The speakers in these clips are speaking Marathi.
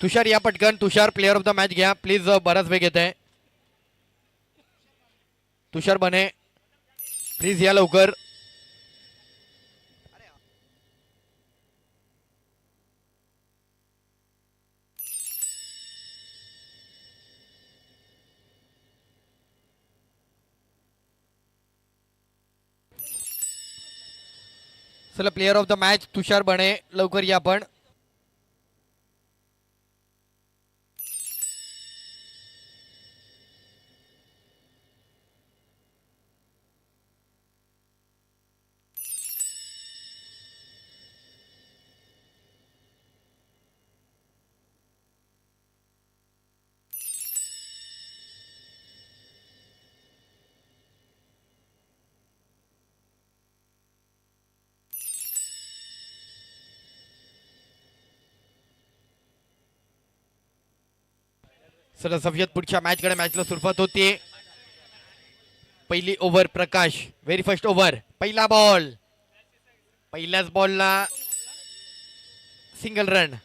तुषार या पटकन. तुषार प्लेअर ऑफ द मॅच घ्या प्लीज. बराच वेग येत आहे. तुषार बने प्लीज या लवकर. चला प्लेअर ऑफ द मॅच तुषार बने लवकर या पण. चला सफयत पुढच्या मॅचकडे. मॅचला सुरुवात होते. पहिली over Prakash. Very first over. पहिला बॉल. पहिल्याच बॉलला सिंगल रन.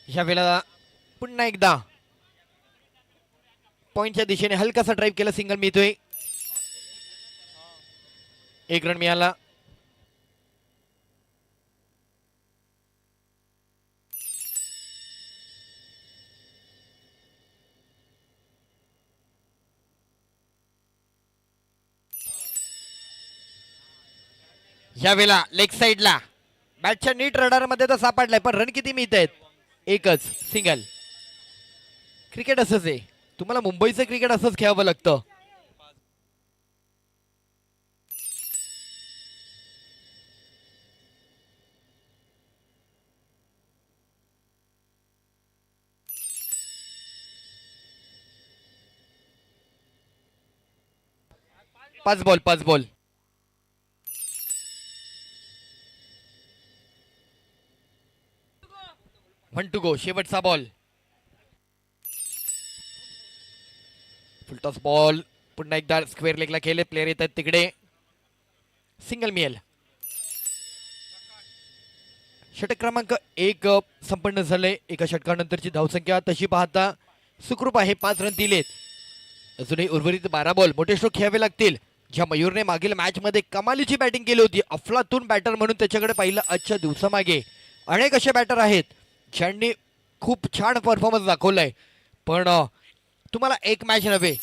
ह्या वेळेला पुन्हा एकदा पॉइंटच्या दिशेने हलकासा ड्राईव्ह केला. सिंगल मिळतोय. एक रन मिळाला. ह्या वेळेला लेग साइडला बॅटच्या नीट रडारमध्ये तर सापडलाय पण रन किती मिळत आहेत? एकच सिंगल. क्रिकेट असंच आहे. तुम्हाला मुंबईचं क्रिकेट असंच खेळावं लागतं. पाच बॉल 1 to go. शेवटचा बॉल. फुलटॉस बॉल पुन्हा एकदा स्क्वेअर लेगला केले. प्लेयर येतात तिकडे. सिंगल मिळेल. षटक क्रमांक 1 संपन्न झाले. एका षटकानंतरची धावसंख्या तशी पाहता सुखरूप आहे. 5 रन दिलेत. अजूनही उर्वरित 12 बॉल मोठे स्ट्रोक खेळावे लागतील. ज्या मयूरने मागील मॅच मध्ये कमालीची बॅटिंग केली होती. अफलातून बॅटर म्हणून त्याच्याकडे पाहिलं आजच्या दिवसामागे अनेक असे बॅटर आहेत ज्यांनी खूप छान परफॉर्मन्स दाखवलाय. पण तुम्हाला एक मॅच नव्हे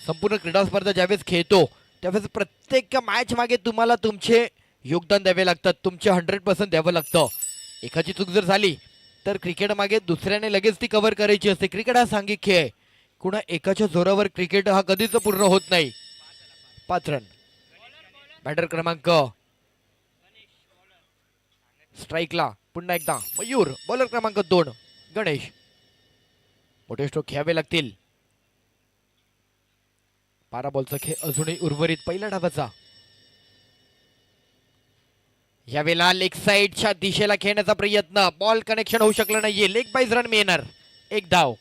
संपूर्ण क्रीडा स्पर्धा ज्यावेळेस खेळतो त्यावेळेस प्रत्येक मॅच मागे तुम्हाला तुमचे योगदान द्यावे लागतात. तुमचे 100% द्यावं लागतं. एखादी चूक जर झाली तर क्रिकेट मागे दुसऱ्याने लगेच ती कव्हर करायची असते. क्रिकेट हा सांघिक खेळ आहे. कुणा एकाच्या जोरावर क्रिकेट हा कधीच पूर्ण होत नाही. 5 रन. बॅटर क्रमांक स्ट्राईकला पुन्हा एकदा मयूर. बॉलर क्रमांक 2 गणेश. मोठे स्ट्रोक खेळावे लागतील. 12 बॉलचा खेळ अजूनही उर्वरित पहिल्या डावाचा. यावेळेला लेग साइडच्या दिशेला खेळण्याचा प्रयत्न, बॉल कनेक्शन होऊ शकलं नाहीये. लेग बाईज रन मिळणार, एक धाव.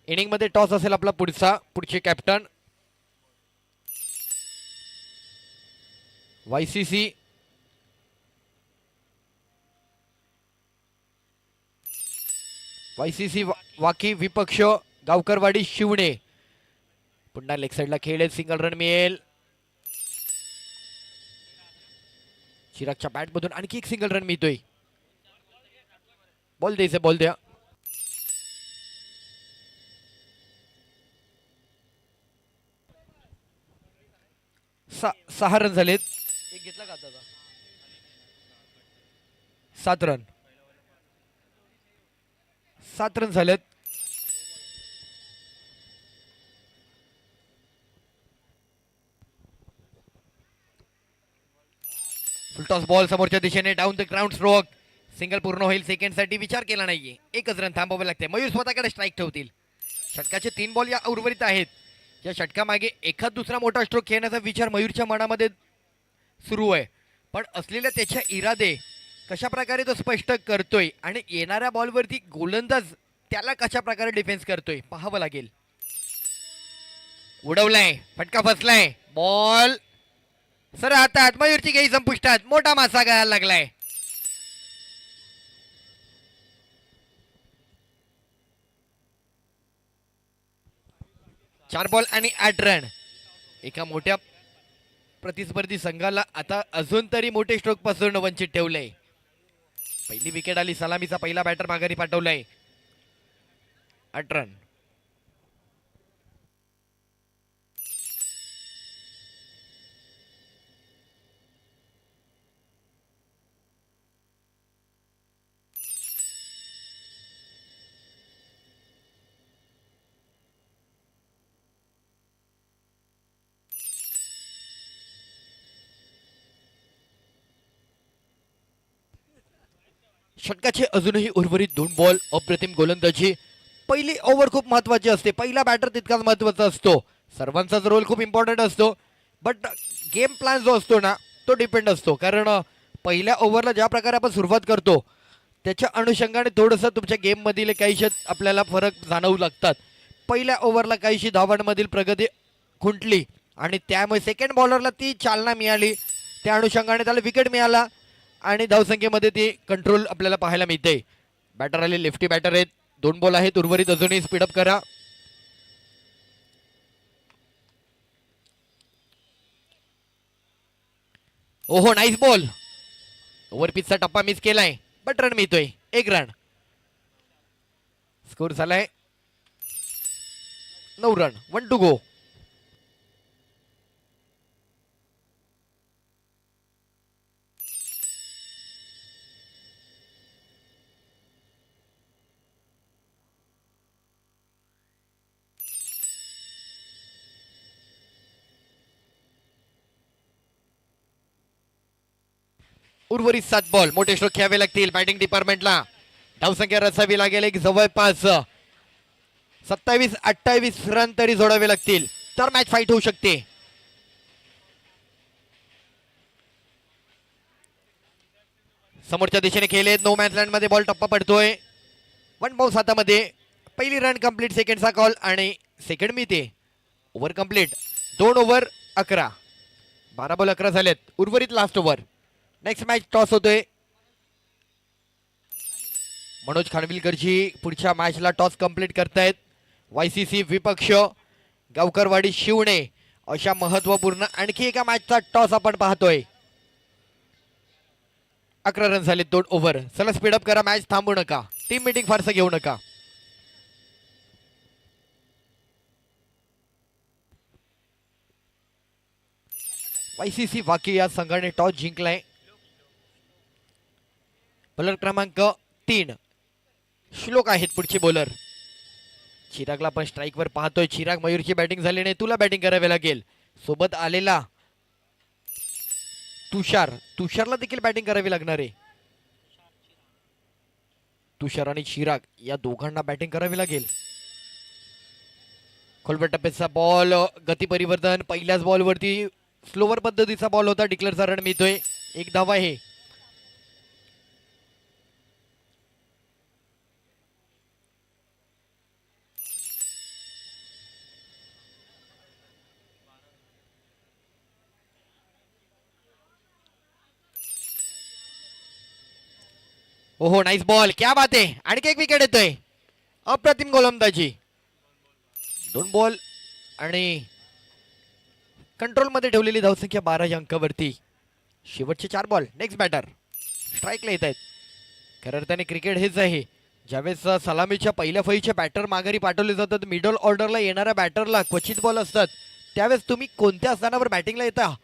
इनिंग मध्ये टॉस असेल आपला पुढचे कॅप्टन वायसीसी. वाकी विपक्ष गावकरवाडी शिवणे. पुन्हा लेग साइडला खेळेल, सिंगल रन मिळेल. चिरागच्या बॅट मधून आणखी एक सिंगल रन मिळतोय. बॉल द्यायचे, बॉल द्या. सहा रन झालेत. एक घेतला का आता? 7 रन, 7 रन झालेत. फुलटॉस बॉल समोरच्या दिशेने, down the ground stroke. Single पूर्ण होईल, सेकंड साठी विचार केला नाहीये. एकच रन थांबावे लागते. मयूर स्वतःकडे स्ट्राईक ठेवतील. षटकाचे 3 बॉल या उर्वरित आहेत. या षटकामागे एखाद दुसरा मोठा स्ट्रोक खेळण्याचा विचार मयूरच्या मनामध्ये सुरू आहे, पण असलेल्या त्याच्या इरादे कशा प्रकारे तो स्पष्ट करतोय आणि येणाऱ्या बॉलवरती गोलंदाज त्याला कशा प्रकारे डिफेन्स करतोय पाहावं लागेल. उडवलाय, फटका फसलाय. बॉल सर हातात, मयूरची गेई संपुष्टात. मोठा मासा गायला लागलाय. चार बॉल आणि 8 रन. एका मोठ्या प्रतिस्पर्धी संघाला आता अजून तरी मोठे स्ट्रोक पासून वंचित ठेवलंय. पहिली विकेट आली, सलामीचा पहिला बॅटर माघारी पाठवलाय. 8 रन. षटकाचे अजूनही उर्वरित 2 बॉल. अप्रतिम गोलंदाजी. पहिली ओव्हर खूप महत्वाची असते, पहिला बॅटर तितकाच महत्वाचा असतो. सर्वांचाच रोल खूप इम्पॉर्टंट असतो, बट गेम प्लॅन जो असतो ना तो डिपेंड असतो. कारण पहिल्या ओव्हरला ज्या प्रकारे आपण सुरुवात करतो त्याच्या अनुषंगाने थोडंसं तुमच्या गेममधील काहीशे आपल्याला फरक जाणवू लागतात. पहिल्या ओव्हरला काहीशी धावांमधील प्रगती खुंटली आणि त्यामुळे सेकंड बॉलरला ती चालना मिळाली, त्या अनुषंगाने त्याला विकेट मिळाला आणि धावसंख्येमध्ये ती कंट्रोल आपल्याला पाहायला मिळते. बॅटर आले, लेफ्टी बॅटर आहेत. 2 बॉल आहेत उर्वरित, अजूनही स्पीडअप करा. ओहो, नाईस बॉल. ओव्हर पिचचा टप्पा मिस केलाय, बट रन मिळतोय. 1 रन. स्कोर झालाय 9 रन. 1 to go. उर्वरित 7 बॉल. मोठे स्ट्रोक खेळावे लागतील बॅटिंग डिपार्टमेंटला. धावसंख्या रचावी लागेल एक जवळपास 27-28 रन तरी जोडावे लागतील, तर मॅच फाईट होऊ शकते. समोरच्या दिशेने खेळले, नो मॅच लँड मध्ये बॉल टप्पा पडतोय. 1 बॉल हातामध्ये. पहिली रन कंप्लीट, सेकंडचा कॉल आणि सेकंड मिळते. Over complete. 2 ओव्हर 11. 12 बॉल 11 झालेत. उर्वरित last over. Next match toss होतोय. मनोज खानविलकरजी पुढच्या मॅचला टॉस कंप्लीट करतायत. वायसीसी विपक्ष गावकरवाडी शिवणे अशा महत्वपूर्ण आणखी एका मॅचचा टॉस आपण पाहतोय. 11 रन झाले 2 ओव्हर. चला स्पीडअप करा, मॅच थांबू नका, टीम मीटिंग फारसं घेऊ नका. वायसीसी वाकी या संघाने टॉस जिंकलाय. बॉलर क्रमांक 3 श्लोक आहेत पुढचे बॉलर. चिरागला पण स्ट्राईक वर पाहतोय. चिराग, मयूरची बॅटिंग झाली नाही, तुला बॅटिंग करावी लागेल. सोबत आलेला तुषारला देखील बॅटिंग करावी लागणार आहे. तुषार आणि चिराग या दोघांना बॅटिंग करावी लागेल. खोलवर टप्प्याचा बॉल, गती परिवर्तन, पहिल्याच बॉलवरती स्लोवर पद्धतीचा बॉल होता, डिक्लेअरचा रन मिळतोय, एक धाव आहे. ओहो नाईस बॉल, क्या बात आहे. आणखी एक विकेट येतोय. अप्रतिम गोलंदाजी. 2 बॉल आणि कंट्रोलमध्ये ठेवलेली धावसंख्या 12 या अंकावरती. शेवटचे 4 बॉल. नेक्स्ट बॅटर स्ट्राईकला येत आहेत. खऱ्या अर्थाने क्रिकेट हेच आहे. ज्यावेळेस सलामीच्या पहिल्या फळीचे बॅटर माघारी पाठवले जातात, मिडल ऑर्डरला येणाऱ्या बॅटरला क्वचित बॉल असतात, त्यावेळेस तुम्ही कोणत्या स्थानावर बॅटिंगला येता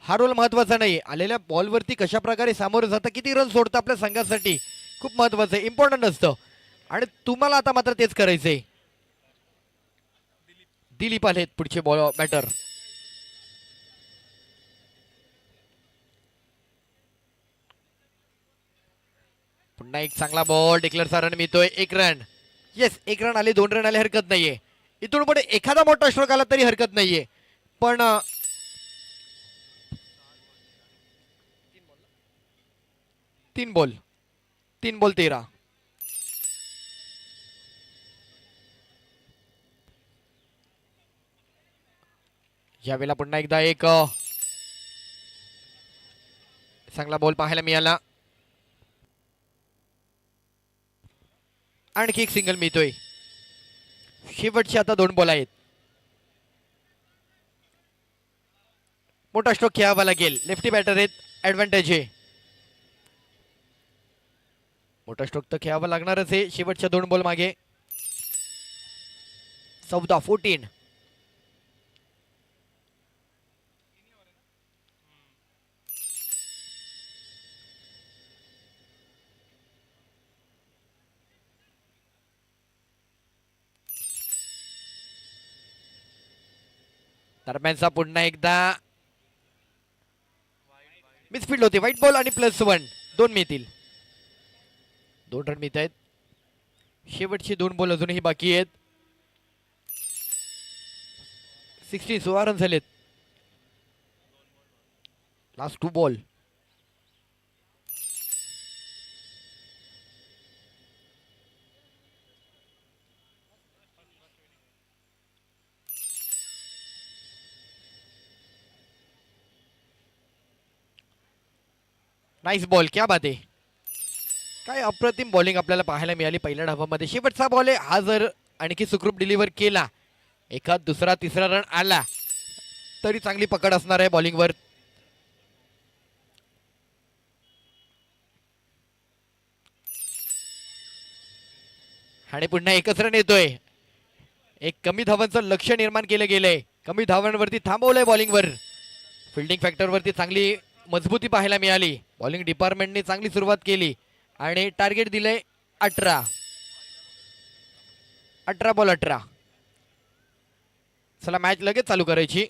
हा रोल महत्त्वाचा नाही. आलेल्या बॉलवरती कशा प्रकारे सामोरं जाता, किती रन सोडता आपल्या संघासाठी, खूप महत्त्वाचं आहे, इम्पॉर्टंट असतं. आणि तुम्हाला आता मात्र तेच करायचंय. दिलीप आलेत पुढचे बॉल बॅटर. पुन्हा एक चांगला बॉल, डिक्लेअरचा रन मिळतोय, 1 रन. येस, 1 रन आले, 2 रन आले, हरकत नाहीये. इथून पुढे एखादा मोठा स्ट्रोक आला तरी हरकत नाहीये, पण 3 बॉल 13. यावेळेला पुन्हा एकदा एक चांगला बॉल पाहायला मिळाला. आणखी एक सिंगल मिळतोय. शेवटचे आता 2 बॉल आहेत. मोठा स्ट्रोक खेळावा लागेल. लेफ्टी बॅटर आहेत, ऍडव्हान्टेज आहे. मोठा स्ट्रोक तर खेळावा लागणारच आहे. शेवटच्या 2 बॉल मागे. 14. दरम्यानचा पुन्हा एकदा मिसफील्ड होते. व्हाईट बॉल आणि +1 2 मिळतील. 2 रन मिळत आहेत. शेवटचे 2 बॉल अजूनही बाकी आहेत. 16 रन झालेत. Last 2 ball. नाईस बॉल, क्या बात आहे. काय अप्रतिम बॉलिंग आपल्याला पाहायला मिळाली पहिल्या डावामध्ये. शेवटचा बॉल आहे हा, जर आणखी सुखरूप डिलिव्हर केला, एखाद दुसरा तिसरा रन आला तरी चांगली पकड असणार आहे बॉलिंगवर. आणि पुन्हा एकच रन येतोय. एक कमी धावांचं लक्ष निर्माण केलं गेलंय. कमी धावांवरती थांबवलंय बॉलिंगवर. फिल्डिंग फॅक्टरवरती चांगली मजबूती पाहायला मिळाली. बॉलिंग डिपार्टमेंटने चांगली सुरुवात केली आणि टार्गेट दिलंय 18. 18 बॉल 18. चला मॅच लगेच चालू करायची.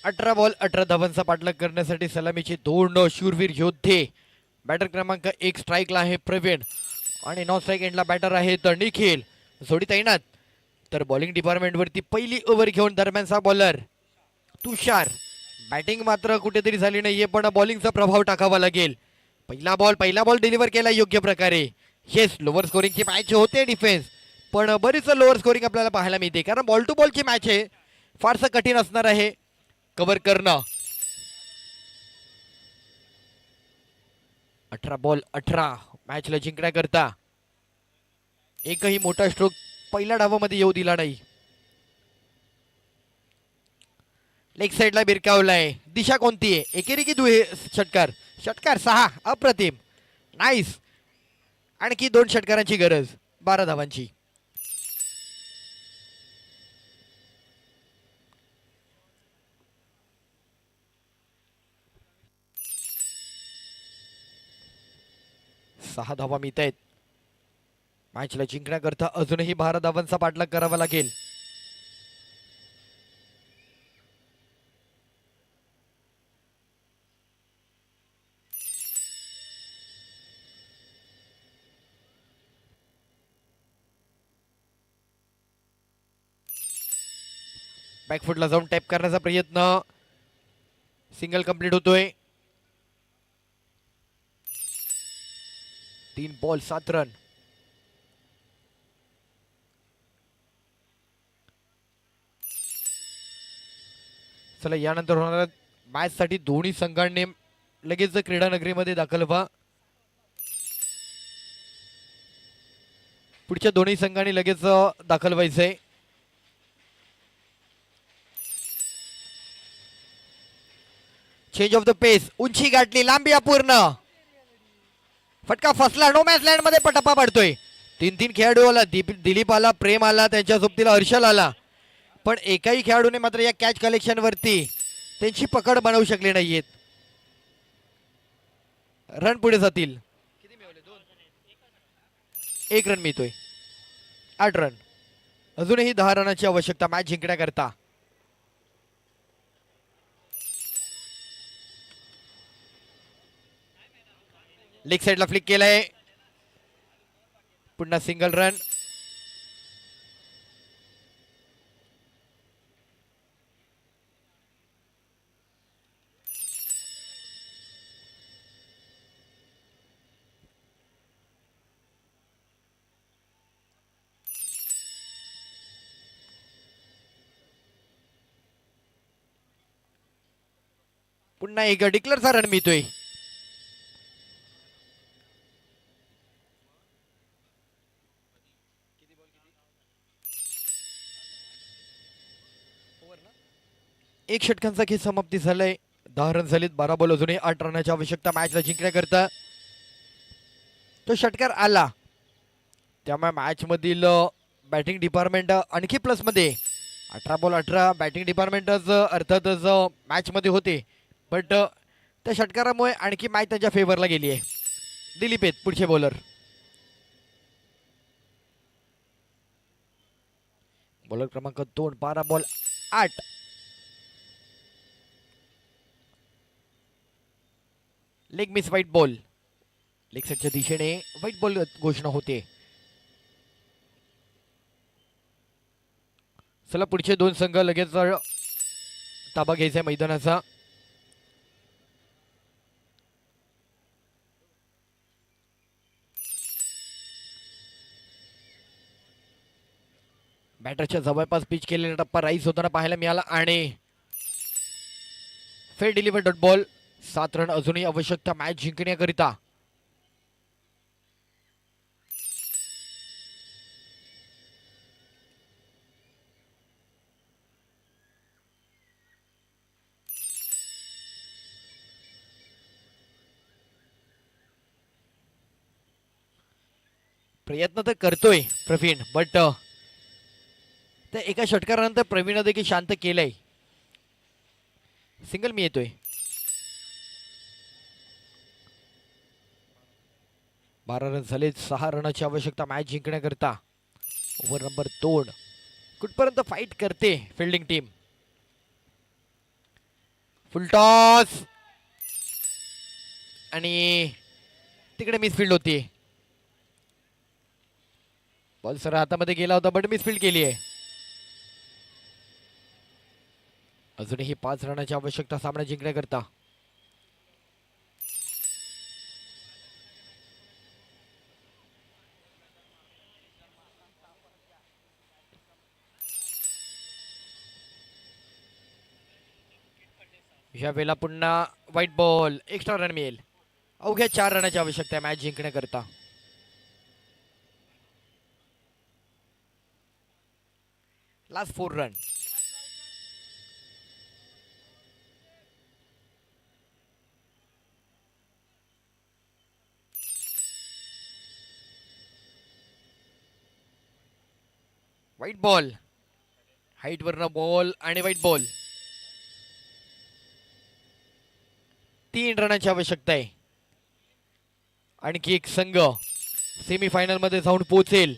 18 बॉल 18 धावांचा पाठलाग करण्यासाठी सलामीचे 2 शूरवीर योद्धे. बॅटर क्रमांक 1 स्ट्राईकला आहे प्रवीण आणि नॉन स्ट्राईक एंडला बॅटर आहेत निखिल. जोडी तैनात. तर बॉलिंग डिपार्टमेंट वरती पहिली ओव्हर घेऊन दरम्यानचा बॉलर तुषार. बॅटिंग मात्र कुठेतरी झाली नाहीये, पण बॉलिंगचा प्रभाव टाकावा लागेल. पहिला बॉल डिलिव्हर केला योग्य प्रकारे. येस, लोअर स्कोरिंगची मॅच होते डिफेन्स, पण बरीच लोअर स्कोरिंग आपल्याला पाहायला मिळते, कारण बॉल टू बॉलची मॅच आहे. फारसं कठीण असणार आहे कव्हर करणं. 18 बॉल 18 मॅचला जिंकण्याकरता एकही मोठा स्ट्रोक पहिल्या डावामध्ये येऊ दिला नाही. लेग साइडला बिरकावलाय. दिशा कोणती आहे? एकेरी की दुहे षटकार? षटकार 6. अप्रतिम, नाईस. आणखी 2 षटकारांची गरज 12 धावांची. सहा धावा मिळत आहेत. मॅचला जिंकण्याकरता अजूनही 12 धावांचा पाठलाग करावा लागेल. बॅकफुटला जाऊन टॅप करण्याचा प्रयत्न. सिंगल कंप्लीट होतोय. 3 बॉल 7 रन. चला, यानंतर होणाऱ्या मॅच साठी दोन्ही संघांनी लगेच क्रीडा नगरीमध्ये दाखल व्हा. पुढच्या दोन्ही संघांनी लगेच दाखल व्हायचंय. चेंज ऑफ द पेस. उंची गाठली, लांबी अपूर्ण. फटका फसला. नो मॅच लँड मध्ये टप्पा पडतोय. 3 खेळाडू आला. दिलीप आला, प्रेम आला, त्यांच्या सोबतीला हर्षल आला, पण एकाही खेळाडूने मात्र या कॅच कलेक्शन वरती त्यांची पकड बनवू शकले नाहीयेत. रन पुढे जातील. 1 रन मिळतोय. 8 रन. अजूनही 10 रनाची आवश्यकता मॅच जिंकण्याकरता. लेग साइडला फ्लिक केलाय. पुन्हा सिंगल रन. पुन्हा एक डिक्लेअरचा रन मिळतोय. एक षटकांचा खेळ समाप्ती झालाय. 10 रन झालेत. 12 बॉल अजूनही 8 रनाची आवश्यकता मॅचला जिंकण्याकरता. तो षटकार आला, त्यामुळे मॅच मधील बॅटिंग डिपार्टमेंट आणखी प्लस मध्ये. 18 बॉल 18 बॅटिंग डिपार्टमेंटच अर्थातच मॅच मध्ये होते, बट त्या षटकारामुळे आणखी मॅच त्यांच्या फेवरला गेली आहे. दिलीप आहेत पुढचे बॉलर. बॉलर क्रमांक 2. 12 ball 8. Leg miss, white ball. Leg साइडच्या दिशेने व्हाईट बॉल घोषणा होते. चला, पुढचे 2 संघ लगेच ताबा घ्यायचा मैदानाचा. बॅटरच्या जवळपास पिच केलेला टप्पा राईस होताना पाहायला मिळाला आणि fail deliver dot ball. 7 run अजूनही आवश्यकता मॅच जिंकण्याकरिता. प्रयत्न तर करतोय प्रवीण, बट त्या एका षटकारानंतर प्रवीण देखील शांत केलंय. सिंगल मी येतोय. 12 रन झाले. 6 रनाची आवश्यकता मॅच जिंकण्याकरता. Over number 2. कुठपर्यंत फाईट करते फिल्डिंग टीम. फुलटॉस आणि तिकडे मिसफिल्ड होती. बॉल सर हातामध्ये गेला होता बट मिसफिल्ड केली आहे. अजूनही 5 रनाची आवश्यकता सामना जिंकण्याकरता. या वेळेला पुन्हा व्हाईट बॉल. एक्स्ट्रा रन मिळेल. अवघ्या 4 रनाची आवश्यकता आहे मॅच जिंकण्याकरता. Last 4 run. White ball. Height वरनं बॉल आणि व्हाईट बॉल. 3 रनाची आवश्यकता आहे. आणखी एक संघ सेमीफायनल मध्ये जाऊन पोहोचेल.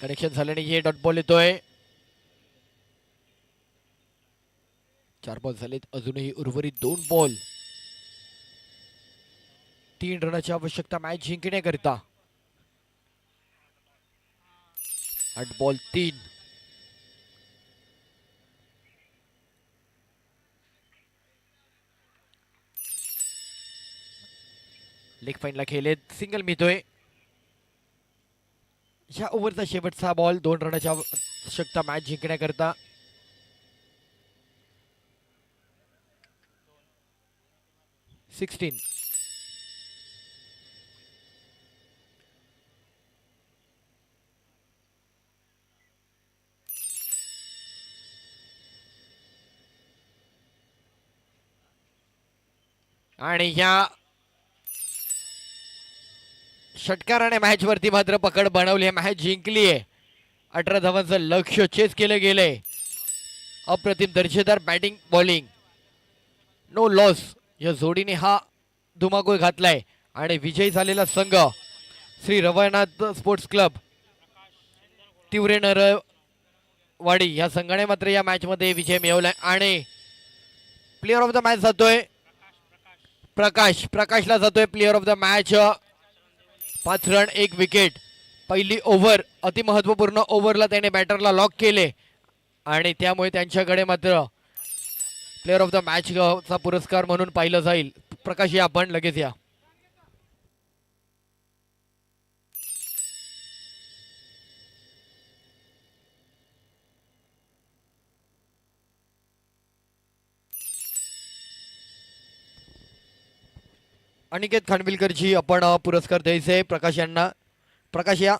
कनेक्शन झाल्याने हे डॉट बॉल येतोय. 4 बॉल झालेत. अजूनही उर्वरित 2 बॉल. 3 रनाची आवश्यकता मॅच जिंकण्याकरिता. 8 बॉल 3. लेग फाईनला खेळलेत. सिंगल मिळतोय. ह्या ओव्हरचा शेवटचा बॉल. 2 रनाची आवश्यकता मॅच जिंकण्याकरता. सिक्स्टीन. आणि ह्या षटकाराने मॅच वरती मात्र पकड बनवली आहे. मॅच जिंकली आहे. 18 धावांचं लक्ष्य चेस केलं गेलंय. अप्रतिम दर्जेदार बॅटिंग बॉलिंग. नो लॉस या जोडीने हा धुमाकूळ घातलाय. आणि विजयी झालेला संघ श्री रवळनाथ स्पोर्ट्स क्लब तिवरे नरवाडी या संघाने मात्र या मॅच मध्ये विजय मिळवलाय. आणि प्लेअर ऑफ द मॅच जातोय प्रकाशला जातोय player of the match. 5 run 1 wicket. पहिली ओव्हर अतिमहत्वपूर्ण ओव्हरला त्याने बॅटरला लॉक केले आणि त्यामुळे त्यांच्याकडे मात्र प्लेअर ऑफ द मॅच चा पुरस्कार म्हणून पाहिलं जाईल. प्रकाश या आपण लगेच या. अनिकेत खानविलकरजी आपण पुरस्कार द्यायचे प्रकाश यांना. प्रकाश या.